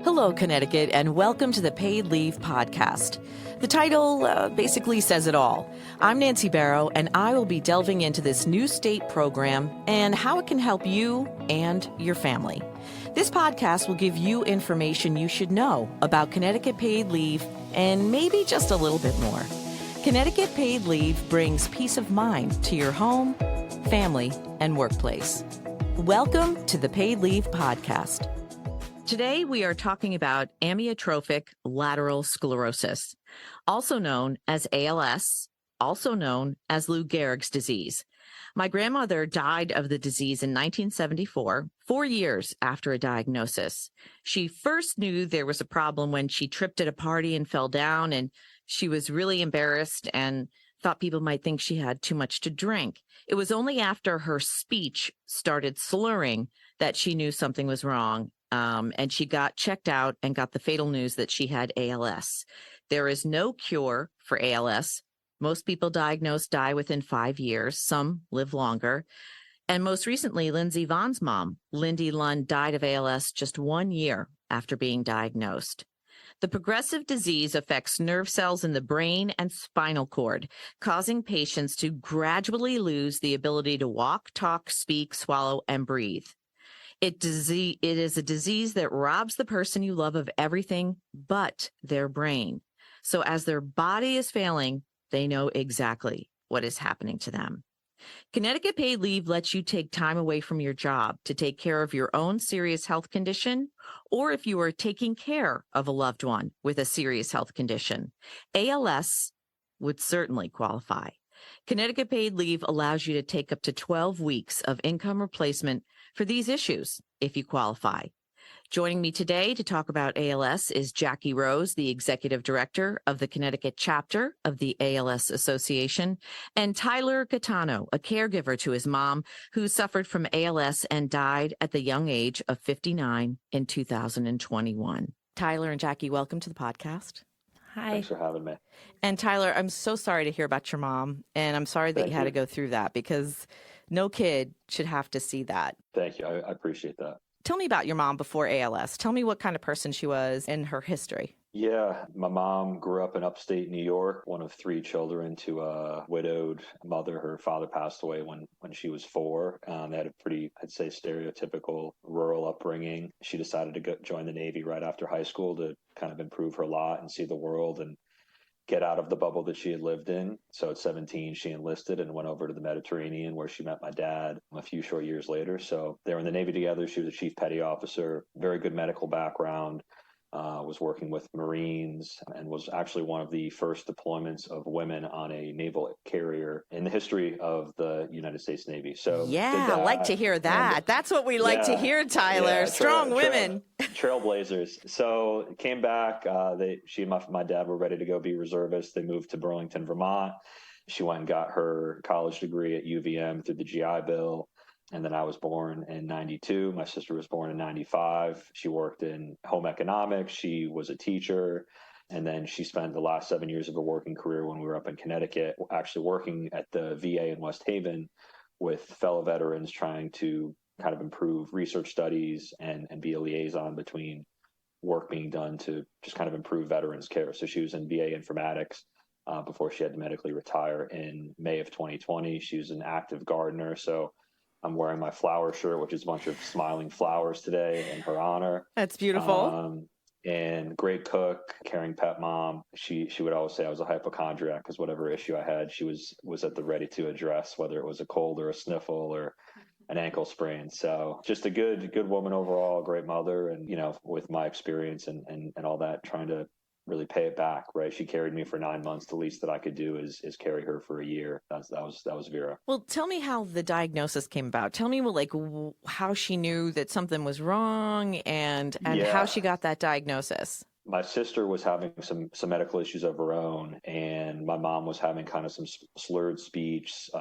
Hello, Connecticut, and welcome to the Paid Leave Podcast. The title basically says it all. I'm Nancy Barrow, and I will be delving into this new state program and how it can help you and your family. This podcast will give you information you should know about Connecticut paid leave and maybe just a little bit more. Connecticut paid leave brings peace of mind to your home, family, and workplace. Welcome to the Paid Leave Podcast. Today, we are talking about amyotrophic lateral sclerosis, also known as ALS, also known as Lou Gehrig's disease. My grandmother died of the disease in 1974, 4 years after a diagnosis. She first knew there was a problem when she tripped at a party and fell down, and she was really embarrassed and thought people might think she had too much to drink. It was only after her speech started slurring that she knew something was wrong. And she got checked out and got the fatal news that she had ALS. There is no cure for ALS. Most people diagnosed die within 5 years. Some live longer. And most recently, Lindsey Vohn's mom, Lindy Lund, died of ALS just 1 year after being diagnosed. The progressive disease affects nerve cells in the brain and spinal cord, causing patients to gradually lose the ability to walk, talk, speak, swallow, and breathe. It is a disease that robs the person you love of everything but their brain. So as their body is failing, they know exactly what is happening to them. Connecticut paid leave lets you take time away from your job to take care of your own serious health condition, or if you are taking care of a loved one with a serious health condition. ALS would certainly qualify. Connecticut paid leave allows you to take up to 12 weeks of income replacement for these issues if you qualify. Joining me today to talk about ALS is Jacky Rose, the Executive Director of the Connecticut chapter of the ALS Association, and Tyler Gaetano, a caregiver to his mom who suffered from ALS and died at the young age of 59 in 2021. Tyler and Jacky, welcome to the podcast. Hi. Thanks for having me. And Tyler, I'm so sorry to hear about your mom, and I'm sorry that you had to go through that because no kid should have to see that. Thank you. I appreciate that. Tell me about your mom before ALS. Tell me what kind of person she was and her history. Yeah, my mom grew up in upstate New York, one of 3 children to a widowed mother. Her father passed away when she was 4. They had a pretty, I'd say, stereotypical rural upbringing. She decided to join the Navy right after high school to kind of improve her lot and see the world and get out of the bubble that she had lived in. So at 17, she enlisted and went over to the Mediterranean where she met my dad a few short years later. So they were in the Navy together. She was a chief petty officer, very good medical background. Was working with Marines and was actually one of the first deployments of women on a naval carrier in the history of the United States Navy. So yeah, I like to hear that. That's what we like to hear, Tyler. Yeah, strong women. Trailblazers. So came back. She and my dad were ready to go be reservists. They moved to Burlington, Vermont. She went and got her college degree at UVM through the GI Bill. And then I was born in 92. My sister was born in 95. She worked in home economics. She was a teacher. And then she spent the last 7 years of her working career when we were up in Connecticut, actually working at the VA in West Haven with fellow veterans, trying to kind of improve research studies and be a liaison between work being done to just kind of improve veterans care. So she was in VA informatics before she had to medically retire in May of 2020. She was an active gardener. So I'm wearing my flower shirt, which is a bunch of smiling flowers today in her honor. That's beautiful. And great cook, caring pet mom. She would always say I was a hypochondriac because whatever issue I had, she was at the ready to address, whether it was a cold or a sniffle or an ankle sprain. So just a good woman overall, great mother. And, with my experience and all that, trying to really pay it back, right? She carried me for 9 months. The least that I could do is carry her for a year. That was Vera. Well, tell me how the diagnosis came about. Tell me how she knew that something was wrong and how she got that diagnosis. My sister was having some medical issues of her own, and my mom was having kind of some slurred speech.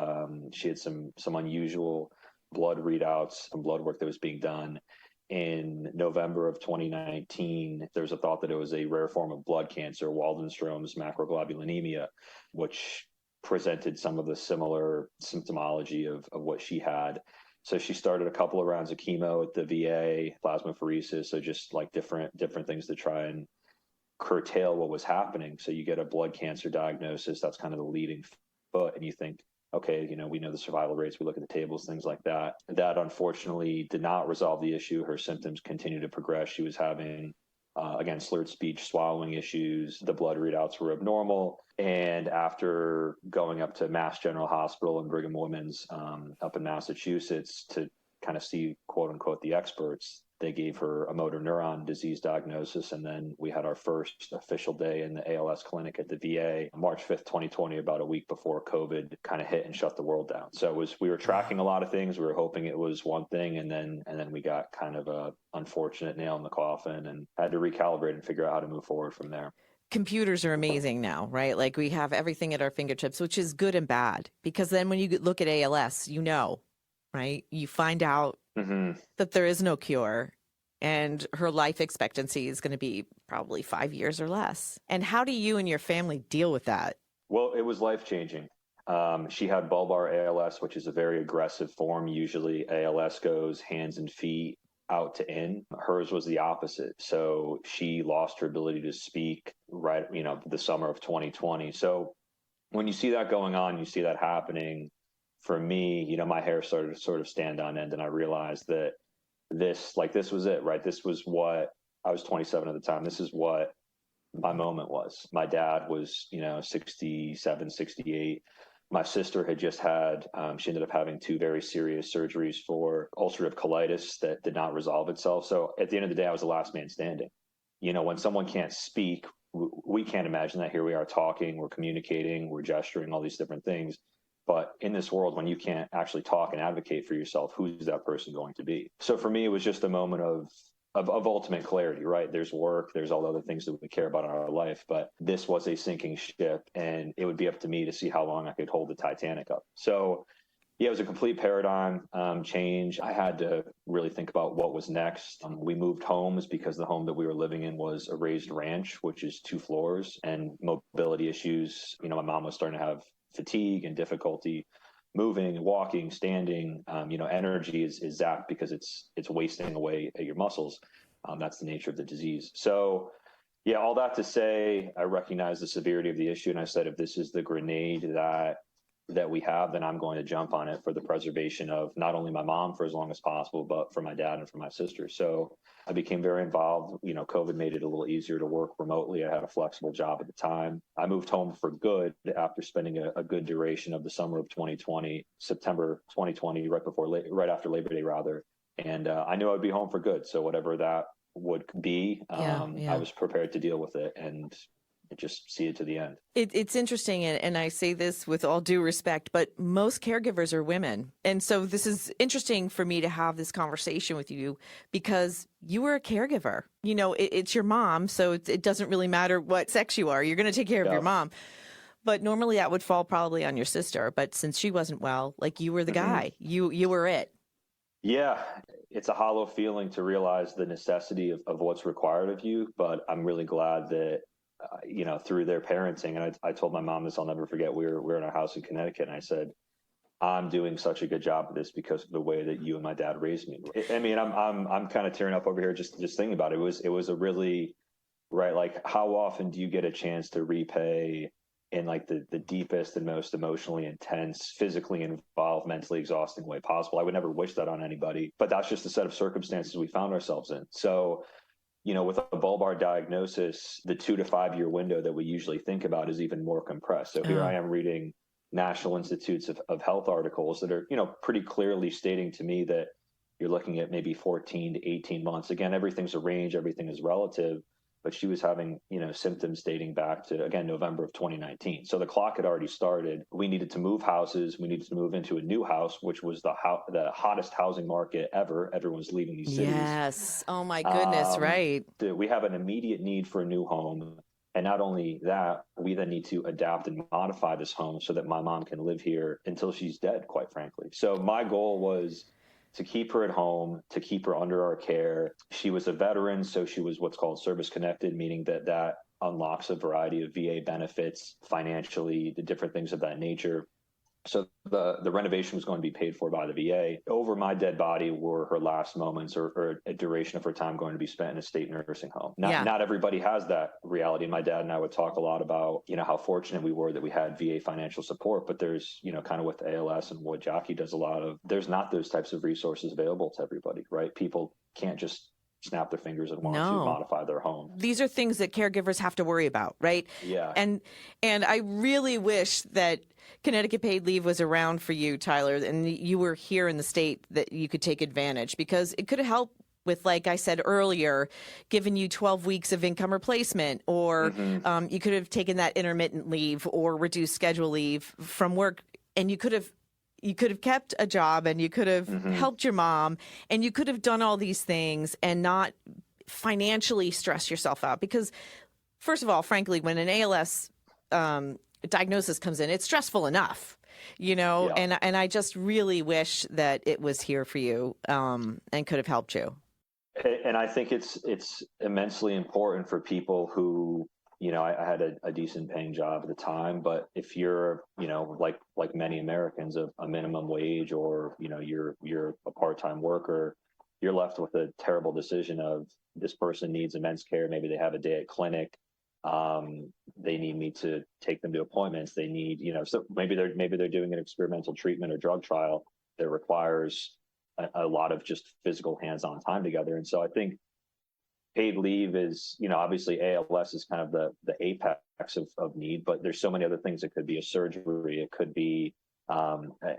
She had some unusual blood readouts, some blood work that was being done. In November of 2019, there was a thought that it was a rare form of blood cancer, Waldenstrom's macroglobulinemia, which presented some of the similar symptomology of what she had. So she started a couple of rounds of chemo at the VA, plasmapheresis, so just like different things to try and curtail what was happening. So you get a blood cancer diagnosis, that's kind of the leading foot, and you think, okay, we know the survival rates, we look at the tables, things like that. That unfortunately did not resolve the issue. Her symptoms continued to progress. She was having, again, slurred speech, swallowing issues. The blood readouts were abnormal. And after going up to Mass General Hospital and Brigham Women's up in Massachusetts to kind of see, quote unquote, the experts, they gave her a motor neuron disease diagnosis. And then we had our first official day in the ALS clinic at the VA, March 5th, 2020, about a week before COVID kind of hit and shut the world down. So we were tracking a lot of things. We were hoping it was one thing. And then we got kind of a unfortunate nail in the coffin and had to recalibrate and figure out how to move forward from there. Computers are amazing now, right? Like we have everything at our fingertips, which is good and bad, because then when you look at ALS, right? You find out that there is no cure and her life expectancy is going to be probably 5 years or less. And how do you and your family deal with that? Well, it was life-changing. She had bulbar ALS, which is a very aggressive form. Usually ALS goes hands and feet out to in. Hers was the opposite. So she lost her ability to speak right, the summer of 2020. So when you see that going on, you see that happening, for me, my hair started to sort of stand on end, and I realized that this was it, right? This was what I was 27 at the time. This is what my moment was. My dad was, 67, 68. My sister had just had, she ended up having 2 very serious surgeries for ulcerative colitis that did not resolve itself. So at the end of the day, I was the last man standing. When someone can't speak, we can't imagine that. Here we are talking, we're communicating, we're gesturing, all these different things. But in this world, when you can't actually talk and advocate for yourself, who's that person going to be? So for me, it was just a moment of ultimate clarity, right? There's work, there's all the other things that we care about in our life, but this was a sinking ship, and it would be up to me to see how long I could hold the Titanic up. So yeah, it was a complete paradigm change. I had to really think about what was next. We moved homes because the home that we were living in was a raised ranch, which is 2 floors, and mobility issues. My mom was starting to have fatigue and difficulty moving, walking, standing. Energy is zapped because it's wasting away at your muscles. That's the nature of the disease. So yeah, all that to say, I recognize the severity of the issue, and I said, if this is the grenade that we have, then I'm going to jump on it for the preservation of not only my mom for as long as possible, but for my dad and for my sister. So I became very involved. COVID made it a little easier to work remotely. I had a flexible job at the time. I moved home for good after spending a good duration of the summer of 2020, September 2020, right after Labor Day, rather. And I knew I would be home for good. So whatever that would be, I was prepared to deal with it and just see it to the end. It's interesting, and I say this with all due respect, but most caregivers are women. And so this is interesting for me to have this conversation with you because you were a caregiver. It's your mom, so it doesn't really matter what sex you are. You're going to take care of your mom. But normally that would fall probably on your sister. But since she wasn't well, like you were the guy. You were it. Yeah, it's a hollow feeling to realize the necessity of what's required of you. But I'm really glad that through their parenting. And I told my mom this, I'll never forget. We were in our house in Connecticut, and I said, I'm doing such a good job of this because of the way that you and my dad raised me. I'm kind of tearing up over here just thinking about it. It was a really, right, like how often do you get a chance to repay in like the deepest and most emotionally intense, physically involved, mentally exhausting way possible? I would never wish that on anybody, but that's just the set of circumstances we found ourselves in. So with a bulbar diagnosis, the 2 to 5 year window that we usually think about is even more compressed. So here I am reading National Institutes of Health articles that are, pretty clearly stating to me that you're looking at maybe 14 to 18 months. Again, everything's a range, everything is relative, but she was having, symptoms dating back to, again, November of 2019. So the clock had already started. We needed to move houses. We needed to move into a new house, which was the hottest housing market ever. Everyone's leaving these cities. Yes. Oh my goodness. Right. We have an immediate need for a new home. And not only that, we then need to adapt and modify this home so that my mom can live here until she's dead, quite frankly. So my goal was to keep her at home, to keep her under our care. She was a veteran, so she was what's called service connected, meaning that unlocks a variety of VA benefits financially, the different things of that nature. So the renovation was going to be paid for by the VA. Over my dead body were her last moments, or a duration of her time going to be spent in a state nursing home. Not everybody has that reality. My dad and I would talk a lot about, how fortunate we were that we had VA financial support, but there's, kind of with ALS and what Jacky does a lot of, there's not those types of resources available to everybody, right? People can't just snap their fingers and want to modify their home. These are things that caregivers have to worry about, right? Yeah. And I really wish that Connecticut paid leave was around for you, Tyler, and you were here in the state that you could take advantage, because it could help with, like I said earlier, giving you 12 weeks of income replacement, or you could have taken that intermittent leave or reduced schedule leave from work, and you could have kept a job, and you could have helped your mom, and you could have done all these things and not financially stress yourself out. Because, first of all, frankly, when an ALS diagnosis comes in, it's stressful enough, and I just really wish that it was here for you and could have helped you. And I think it's immensely important for people who, I had a decent paying job at the time, but if you're, like many Americans, a minimum wage, or, you're a part-time worker, you're left with a terrible decision of, this person needs immense care. Maybe they have a day at clinic. They need me to take them to appointments. They need, so maybe they're doing an experimental treatment or drug trial that requires a lot of just physical hands-on time together. And so I think paid leave is, obviously ALS is kind of the apex of need, but there's so many other things. It could be a surgery. It could be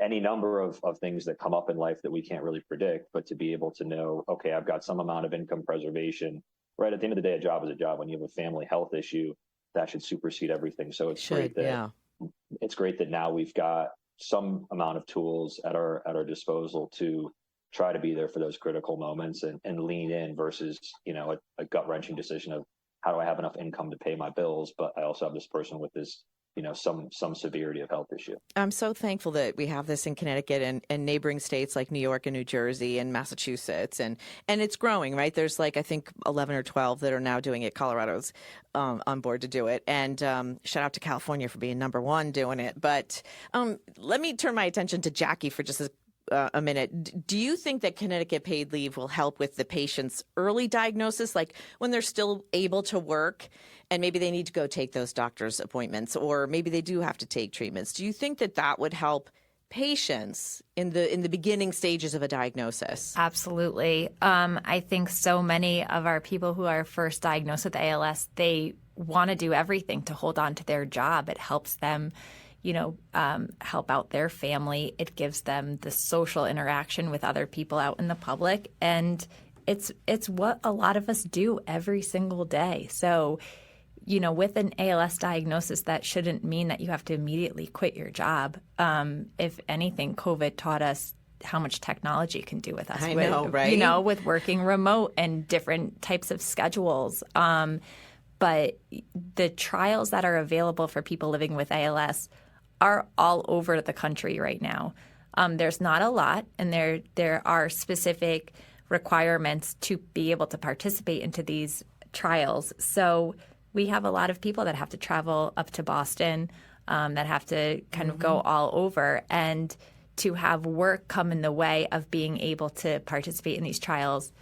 any number of things that come up in life that we can't really predict, but to be able to know, okay, I've got some amount of income preservation, right? At the end of the day, a job is a job. When you have a family health issue, that should supersede everything. So it's great that now we've got some amount of tools at our disposal to try to be there for those critical moments and lean in versus, a gut-wrenching decision of, how do I have enough income to pay my bills, but I also have this person with this, some severity of health issue. I'm so thankful that we have this in Connecticut and neighboring states like New York and New Jersey and Massachusetts, and it's growing, right? There's I think 11 or 12 that are now doing it. Colorado's on board to do it, and shout out to California for being number one doing it. But let me turn my attention to Jacky for just a minute. Do you think that Connecticut paid leave will help with the patient's early diagnosis, like when they're still able to work and maybe they need to go take those doctor's appointments, or maybe they do have to take treatments? Do you think that would help patients in the beginning stages of a diagnosis? Absolutely. I think so many of our people who are first diagnosed with ALS, they want to do everything to hold on to their job. It helps them help out their family. It gives them the social interaction with other people out in the public. And it's what a lot of us do every single day. So, with an ALS diagnosis, that shouldn't mean that you have to immediately quit your job. If anything, COVID taught us how much technology can do with us. I know, right? With working remote and different types of schedules. But the trials that are available for people living with ALS are all over the country right now. There's not a lot, and there are specific requirements to be able to participate into these trials. So we have a lot of people that have to travel up to Boston, that have to kind of go all over, and to have work come in the way of being able to participate in these trials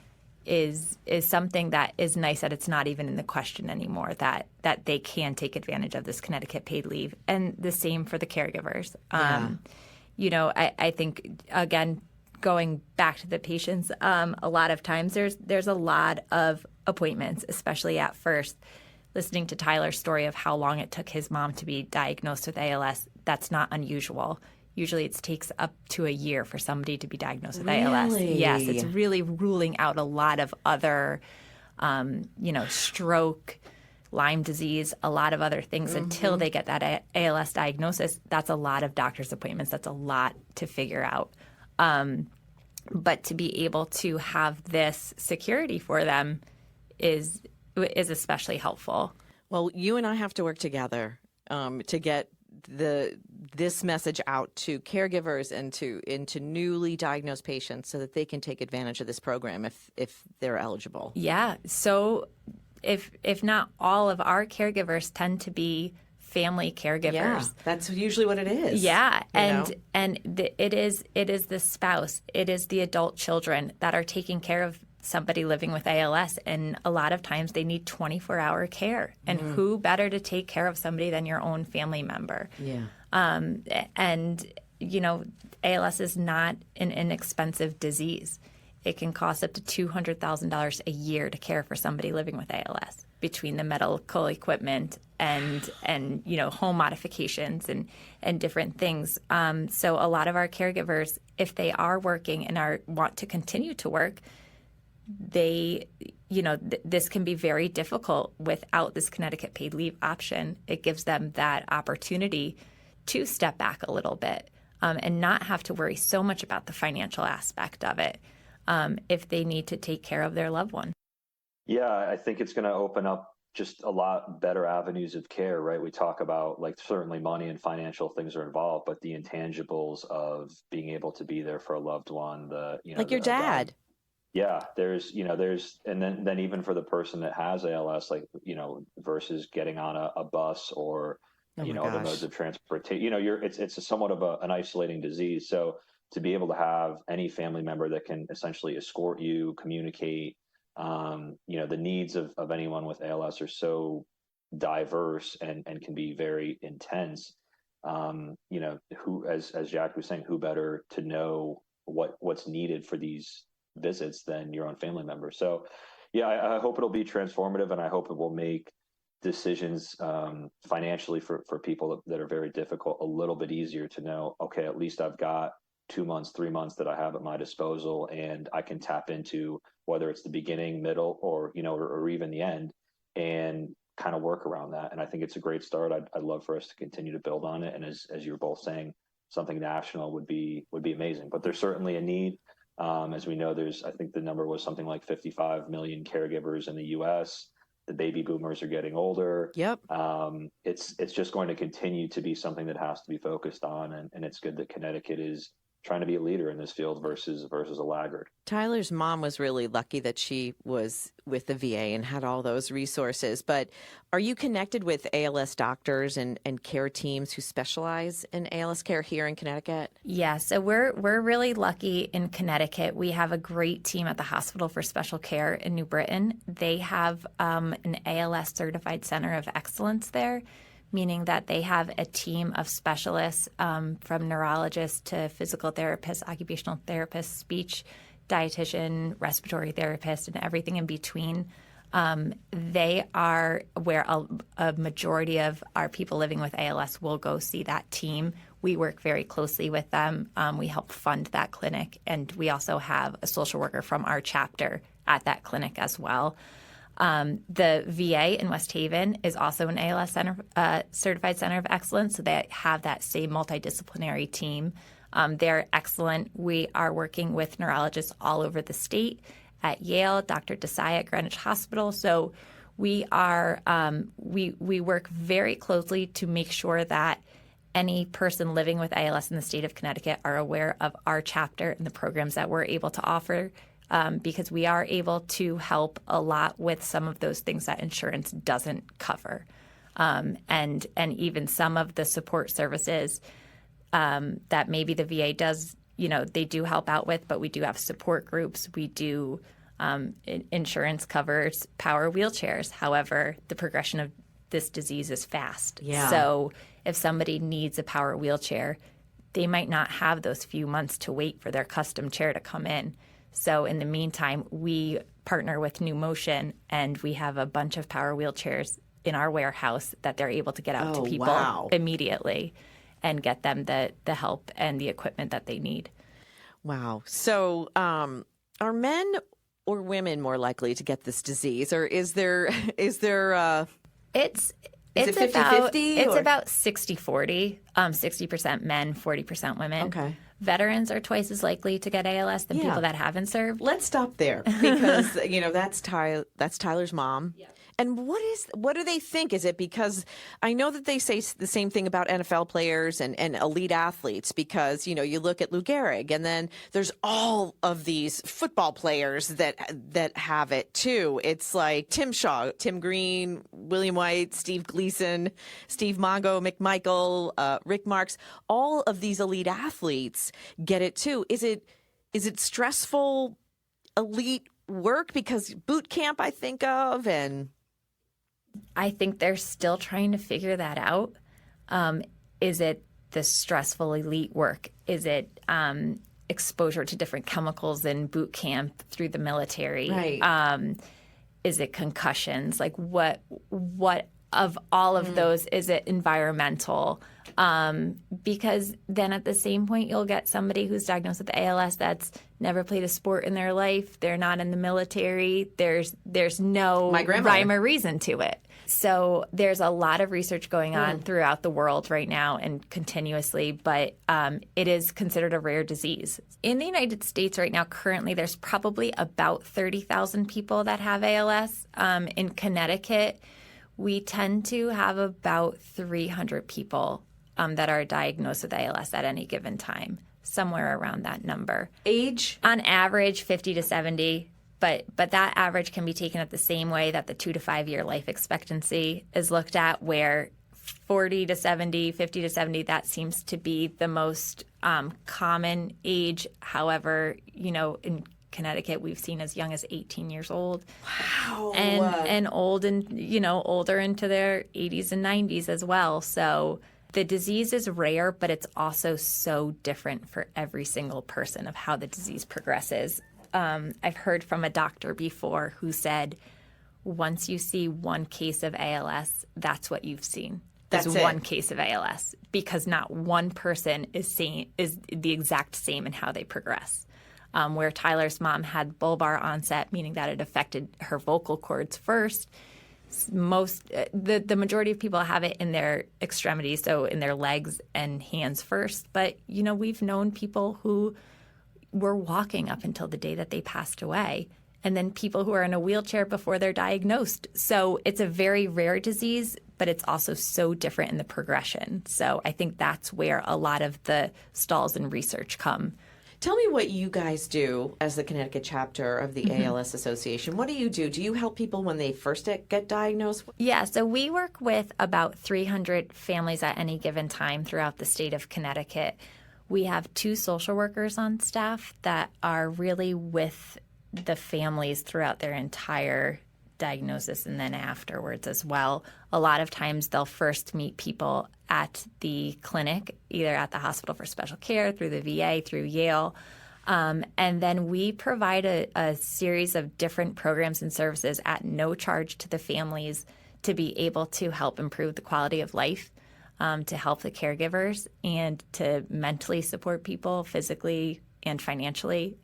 is something that is nice that it's not even in the question anymore, that they can take advantage of this Connecticut paid leave. And the same for the caregivers. I think, again, going back to the patients, a lot of times there's a lot of appointments, especially at first. Listening to Tyler's story of how long it took his mom to be diagnosed with ALS, that's not unusual. Usually it takes up to a year for somebody to be diagnosed with ALS. Yes, it's really ruling out a lot of other, stroke, Lyme disease, a lot of other things until they get that ALS diagnosis. That's a lot of doctor's appointments. That's a lot to figure out. But to be able to have this security for them is especially helpful. Well, you and I have to work together to get this message out to caregivers and to newly diagnosed patients so that they can take advantage of this program if they're eligible. Yeah. So if not all of our caregivers tend to be family caregivers. Yeah, that's usually what it is. Yeah, it is the spouse, it is the adult children that are taking care of somebody living with ALS, and a lot of times they need 24-hour care. And who better to take care of somebody than your own family member? Yeah. And ALS is not an inexpensive disease. It can cost up to $200,000 a year to care for somebody living with ALS, between the medical equipment and home modifications and different things. So a lot of our caregivers, if they are working and want to continue to work, this can be very difficult without this Connecticut paid leave option. It gives them that opportunity to step back a little bit and not have to worry so much about the financial aspect of it if they need to take care of their loved one. Yeah, I think it's going to open up just a lot better avenues of care, right? We talk about, like, certainly money and financial things are involved, but the intangibles of being able to be there for a loved one, like your dad. Yeah, there's, and then even for the person that has ALS, like, versus getting on a bus or, other modes of transportation, it's somewhat of an isolating disease. So to be able to have any family member that can essentially escort you, communicate, the needs of anyone with ALS are so diverse and can be very intense. Who, as Jack was saying, who better to know what's needed for these visits than your own family member? So, yeah, I hope it'll be transformative, and I hope it will make decisions financially for people that are very difficult a little bit easier to know. Okay, at least I've got 2 months, 3 months that I have at my disposal, and I can tap into whether it's the beginning, middle, or even the end, and kind of work around that. And I think it's a great start. I'd love for us to continue to build on it. And as you're both saying, something national would be amazing. But there's certainly a need. As we know, I think the number was something like 55 million caregivers in the U.S. The baby boomers are getting older. Yep. It's just going to continue to be something that has to be focused on. And it's good that Connecticut is trying to be a leader in this field versus a laggard. Tyler's mom was really lucky that she was with the VA and had all those resources. But are you connected with ALS doctors and care teams who specialize in ALS care here in Connecticut? Yeah, so we're really lucky in Connecticut. We have a great team at the Hospital for Special Care in New Britain. They have an ALS certified center of excellence there, meaning that they have a team of specialists from neurologists to physical therapists, occupational therapists, speech, dietitian, respiratory therapist, and everything in between. They are where a majority of our people living with ALS will go see that team. We work very closely with them. We help fund that clinic, and we also have a social worker from our chapter at that clinic as well. The VA in West Haven is also an ALS certified center of excellence, so they have that same multidisciplinary team. They're excellent. We are working with neurologists all over the state at Yale, Dr. Desai at Greenwich Hospital. So we are we work very closely to make sure that any person living with ALS in the state of Connecticut are aware of our chapter and the programs that we're able to offer. Because we are able to help a lot with some of those things that insurance doesn't cover. And even some of the support services that maybe the VA does, they do help out with, but we do have support groups. We do insurance covers power wheelchairs. However, the progression of this disease is fast. Yeah. So if somebody needs a power wheelchair, they might not have those few months to wait for their custom chair to come in. So in the meantime, we partner with New Motion, and we have a bunch of power wheelchairs in our warehouse that they're able to get out to people immediately and get them the help and the equipment that they need. Wow. So are men or women more likely to get this disease, or is there It's it 50-50? It's about 60-40, 60% men, 40% women. Okay. Veterans are twice as likely to get ALS than people that haven't served. Let's stop there because, that's Tyler's mom. Yeah. And what do they think? Is it because I know that they say the same thing about NFL players and elite athletes because, you look at Lou Gehrig and then there's all of these football players that have it too. It's like Tim Shaw, Tim Green, William White, Steve Gleason, Steve Mongo, McMichael, Rick Marks, all of these elite athletes get it too. Is it stressful elite work? Because boot camp I think of and... I think they're still trying to figure that out. Is it the stressful elite work? Is it exposure to different chemicals in boot camp through the military? Right. Is it concussions? Like what of all of those is it environmental? Because then at the same point, you'll get somebody who's diagnosed with ALS that's never played a sport in their life. They're not in the military. There's no rhyme or reason to it. So there's a lot of research going on throughout the world right now and continuously, but it is considered a rare disease. In the United States right now, currently, there's probably about 30,000 people that have ALS. In Connecticut, we tend to have about 300 people that are diagnosed with ALS at any given time, somewhere around that number. Age? On average, 50 to 70. But that average can be taken at the same way that the 2 to 5 year life expectancy is looked at, where 40 to 70, 50 to 70, that seems to be the most common age. However, in Connecticut, we've seen as young as 18 years old. Wow. And old and, older into their 80s and 90s as well. So the disease is rare, but it's also so different for every single person of how the disease progresses. I've heard from a doctor before who said, once you see one case of ALS, that's what you've seen. That's one case of ALS, because not one person is the exact same in how they progress. Where Tyler's mom had bulbar onset, meaning that it affected her vocal cords first. The majority of people have it in their extremities, so in their legs and hands first. But, we've known people who were walking up until the day that they passed away, and then people who are in a wheelchair before they're diagnosed. So it's a very rare disease, but it's also so different in the progression. So I think that's where a lot of the stalls in research come. Tell me what you guys do as the Connecticut chapter of the ALS Association. What do you do? Do you help people when they first get diagnosed? Yeah, so we work with about 300 families at any given time throughout the state of Connecticut. We have 2 social workers on staff that are really with the families throughout their entire diagnosis and then afterwards as well. A lot of times they'll first meet people at the clinic, either at the hospital for special care, through the VA, through Yale. And then we provide a series of different programs and services at no charge to the families to be able to help improve the quality of life, to help the caregivers, and to mentally support people physically and financially.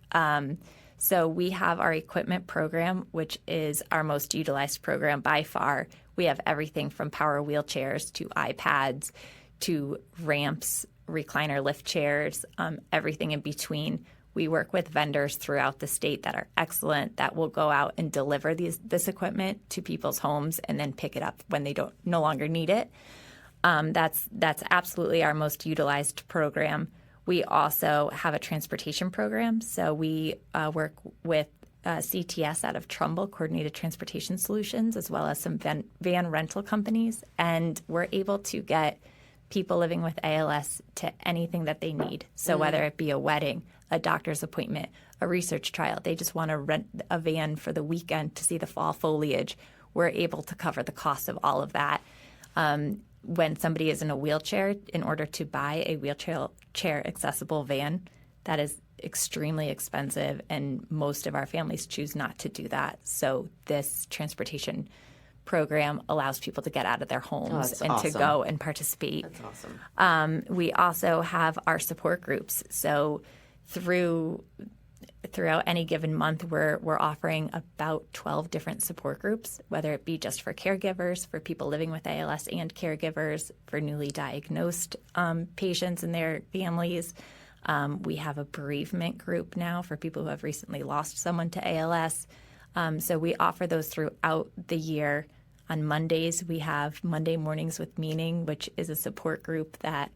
So we have our equipment program, which is our most utilized program by far. We have everything from power wheelchairs to iPads to ramps, recliner lift chairs, everything in between. We work with vendors throughout the state that are excellent, that will go out and deliver this equipment to people's homes and then pick it up when they no longer need it. That's absolutely our most utilized program. We also have a transportation program. So we work with CTS out of Trumbull, Coordinated Transportation Solutions, as well as some van rental companies. And we're able to get people living with ALS to anything that they need. So whether it be a wedding, a doctor's appointment, a research trial, they just want to rent a van for the weekend to see the fall foliage, we're able to cover the cost of all of that. When somebody is in a wheelchair, in order to buy a wheelchair accessible van, that is extremely expensive, and most of our families choose not to do that. So this transportation program allows people to get out of their homes and to go and participate. That's awesome. We also have our support groups. So throughout any given month, we're offering about 12 different support groups, whether it be just for caregivers, for people living with ALS and caregivers, for newly diagnosed patients and their families. We have a bereavement group now for people who have recently lost someone to ALS. So we offer those throughout the year. On Mondays, we have Monday Mornings with Meaning, which is a support group that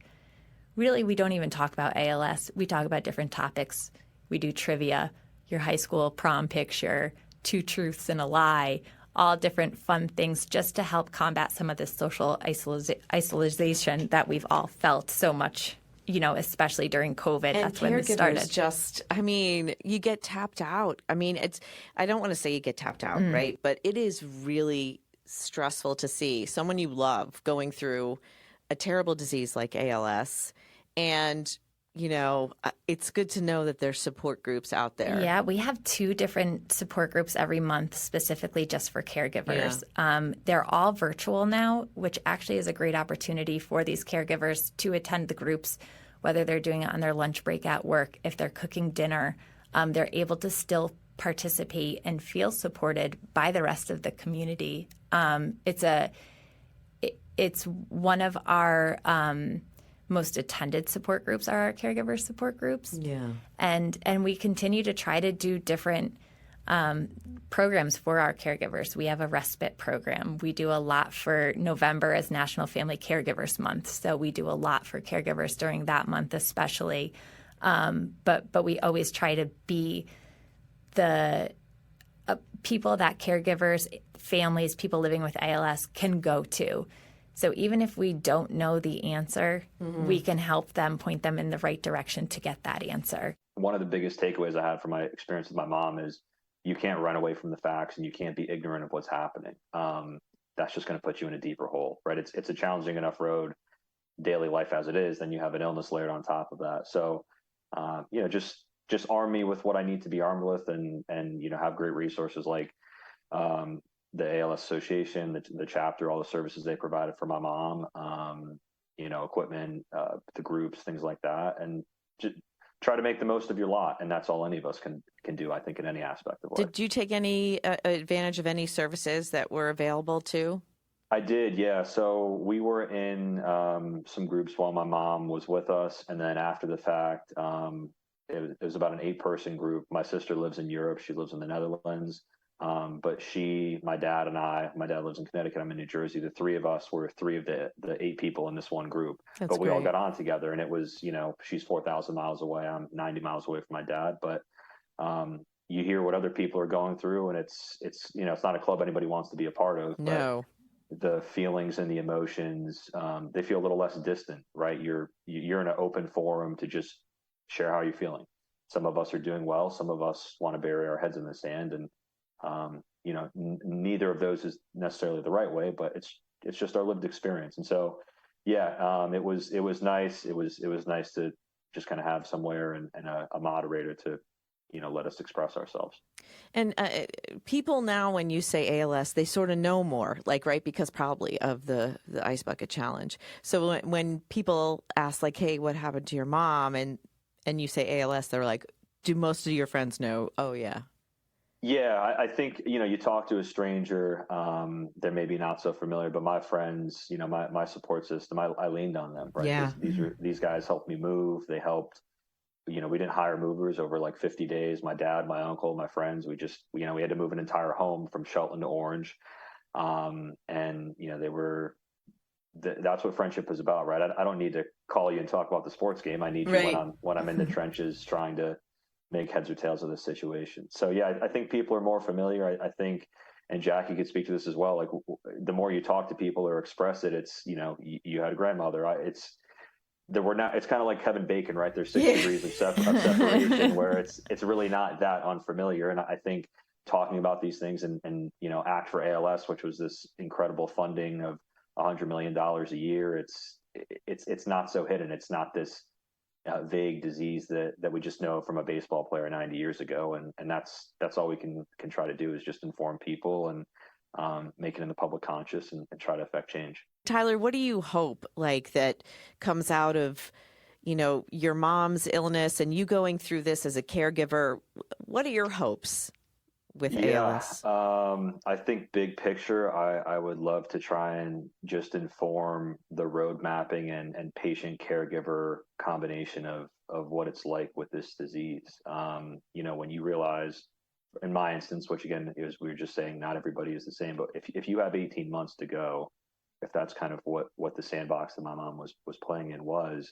really we don't even talk about ALS. We talk about different topics. We do trivia, your high school prom picture, 2 truths and a lie, all different fun things just to help combat some of this social isolation that we've all felt so much, especially during COVID. And that's when this started. You get tapped out. I don't want to say you get tapped out, right? But it is really stressful to see someone you love going through a terrible disease like ALS. And, it's good to know that there's support groups out there. Yeah, we have 2 different support groups every month specifically just for caregivers. Yeah. They're all virtual now, which actually is a great opportunity for these caregivers to attend the groups, whether they're doing it on their lunch break at work, if they're cooking dinner, they're able to still participate and feel supported by the rest of the community. It's one of our most attended support groups are our caregiver support groups. Yeah. And we continue to try to do different programs for our caregivers. We have a respite program. We do a lot for November as National Family Caregivers Month. So we do a lot for caregivers during that month especially. But we always try to be the people that caregivers, families, people living with ALS can go to. So even if we don't know the answer, we can help them, point them in the right direction to get that answer. One of the biggest takeaways I had from my experience with my mom is you can't run away from the facts and you can't be ignorant of what's happening. That's just going to put you in a deeper hole, right? It's a challenging enough road, daily life as it is, then you have an illness layered on top of that. So, just arm me with what I need to be armed with and have great resources like the ALS Association, the chapter, all the services they provided for my mom, equipment, the groups, things like that. And just try to make the most of your lot. And that's all any of us can do, I think, in any aspect of life. Did you take any advantage of any services that were available too? I did, yeah. So we were in some groups while my mom was with us. And then after the fact, it was about an 8-person group. My sister lives in Europe. She lives in the Netherlands. But my dad and I, my dad lives in Connecticut, I'm in New Jersey. The 3 of us were 3 of the 8 people in this one group. That's but we great. all got on together, and it was, she's 4,000 miles away. I'm 90 miles away from my dad. But you hear what other people are going through, and it's not a club anybody wants to be a part of. No. But the feelings and the emotions, they feel a little less distant, right? You're in an open forum to just share how you're feeling. Some of us are doing well. Some of us want to bury our heads in the sand, and neither of those is necessarily the right way, but it's just our lived experience. And so, it was nice. It was nice to just kind of have somewhere and a moderator to, let us express ourselves. And people now, when you say ALS, they sort of know more, right? Because probably of the Ice Bucket Challenge. So when people ask hey, what happened to your mom? And you say ALS, they're like, do most of your friends know? Oh yeah. Yeah, I think, you talk to a stranger, they're maybe not so familiar, but my friends, my support system, I leaned on them, right? Yeah. These guys helped me move. They helped, we didn't hire movers over 50 days. My dad, my uncle, my friends, we had to move an entire home from Shelton to Orange. That's what friendship is about, right? I don't need to call you and talk about the sports game. I need you when I'm in the trenches trying to make heads or tails of this situation. So yeah, I think people are more familiar. I think, and Jacky could speak to this as well. The more you talk to people or express it, it's, you had a grandmother. It's kind of like Kevin Bacon, right? There's 6 degrees of separation where it's really not that unfamiliar. And I think talking about these things and Act for ALS, which was this incredible funding of $100 million a year, it's not so hidden. It's not this vague disease that we just know from a baseball player 90 years ago. And that's all we can try to do is just inform people and make it in the public conscious and try to affect change. Tyler, what do you hope that comes out of, your mom's illness and you going through this as a caregiver? What are your hopes? with ALS? I think big picture, I would love to try and just inform the road mapping and patient caregiver combination of what it's like with this disease. When you realize, in my instance, which again is we were just saying, not everybody is the same, but if you have 18 months to go, if that's kind of what the sandbox that my mom was playing in was,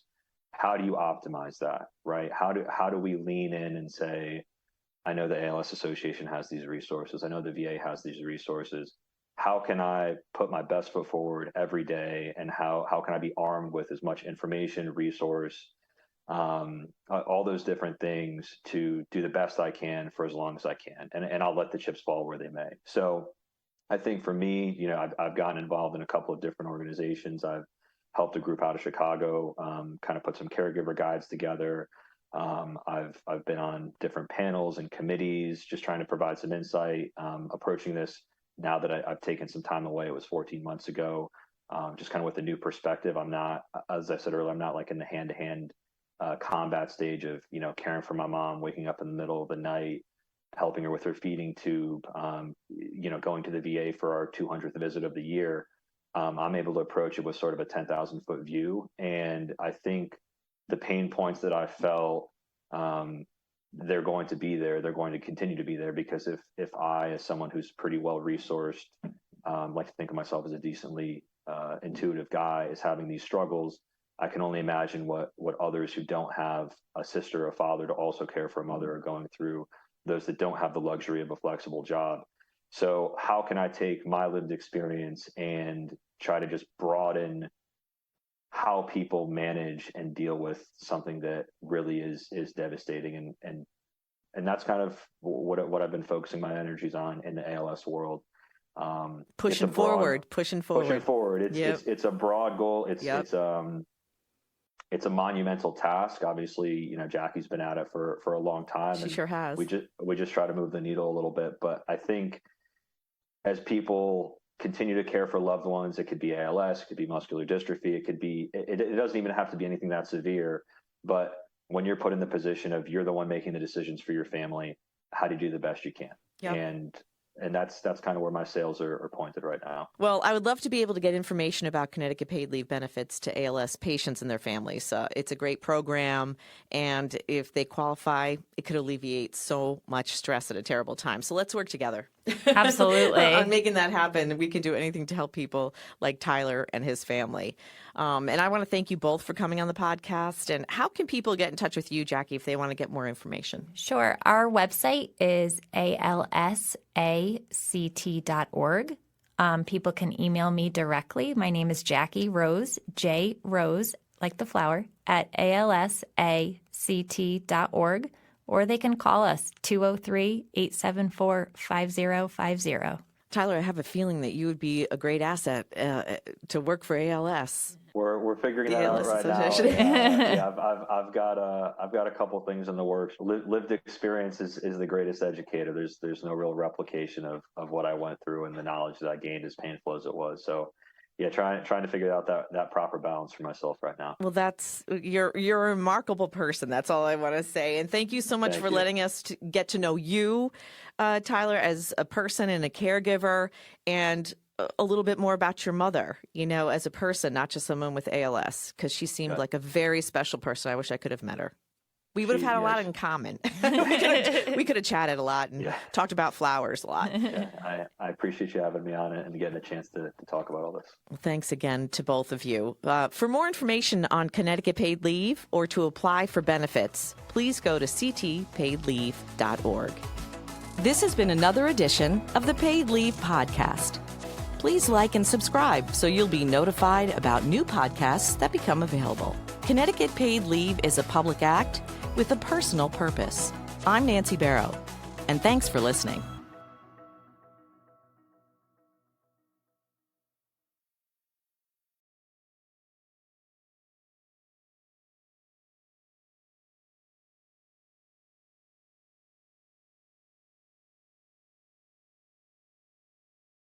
how do you optimize that, right? How do we lean in and say, I know the ALS Association has these resources. I know the VA has these resources. How can I put my best foot forward every day? And how can I be armed with as much information, resource, all those different things to do the best I can for as long as I can. And I'll let the chips fall where they may. So I think for me, I've gotten involved in a couple of different organizations. I've helped a group out of Chicago, kind of put some caregiver guides together. I've been on different panels and committees, just trying to provide some insight, approaching this now that I've taken some time away. It was 14 months ago, just kind of with a new perspective. I'm not, as I said earlier, I'm not like in the hand-to-hand combat stage of, caring for my mom, waking up in the middle of the night, helping her with her feeding tube, going to the VA for our 200th visit of the year. I'm able to approach it with sort of a 10,000 foot view. And I think the pain points that I felt, they're going to be there. They're going to continue to be there, because if I, as someone who's pretty well resourced, like to think of myself as a decently intuitive guy, is having these struggles, I can only imagine what others who don't have a sister or a father to also care for a mother are going through, those that don't have the luxury of a flexible job. So how can I take my lived experience and try to just broaden how people manage and deal with something that really is devastating, and that's kind of what I've been focusing my energies on in the ALS world. Pushing forward. It's a broad goal. It's a monumental task. Obviously, Jacky's been at it for a long time. She sure has. We just try to move the needle a little bit, but I think as people continue to care for loved ones, it could be ALS, it could be muscular dystrophy, it doesn't even have to be anything that severe. But when you're put in the position of you're the one making the decisions for your family, how do you do the best you can? Yep. And that's kind of where my sails are pointed right now. Well, I would love to be able to get information about Connecticut paid leave benefits to ALS patients and their families. It's a great program, and if they qualify, it could alleviate so much stress at a terrible time. So let's work together. Absolutely. On making that happen. We can do anything to help people like Tyler and his family. And I want to thank you both for coming on the podcast. And how can people get in touch with you, Jacky, if they want to get more information? Sure. Our website is alsact.org. People can email me directly. My name is Jacky Rose, J Rose, like the flower, at alsact.org. Or they can call us, 203-874-5050. Tyler, I have a feeling that you would be a great asset to work for ALS. We're figuring that out right now. I've got a couple things in the works. Lived experience is the greatest educator. There's no real replication of what I went through and the knowledge that I gained, as painful as it was. So yeah, trying to figure out that proper balance for myself right now. Well, you're a remarkable person. That's all I want to say. And thank you so much for letting us get to know you, Tyler, as a person and a caregiver, and a little bit more about your mother, as a person, not just someone with ALS, because she seemed like a very special person. I wish I could have met her. We would have had a lot in common. we could have chatted a lot and talked about flowers a lot. Yeah, I appreciate you having me on it and getting a chance to talk about all this. Well, thanks again to both of you. For more information on Connecticut paid leave or to apply for benefits, please go to ctpaidleave.org. This has been another edition of the Paid Leave Podcast. Please like and subscribe so you'll be notified about new podcasts that become available. Connecticut Paid Leave is a public act with a personal purpose. I'm Nancy Barrow, and thanks for listening.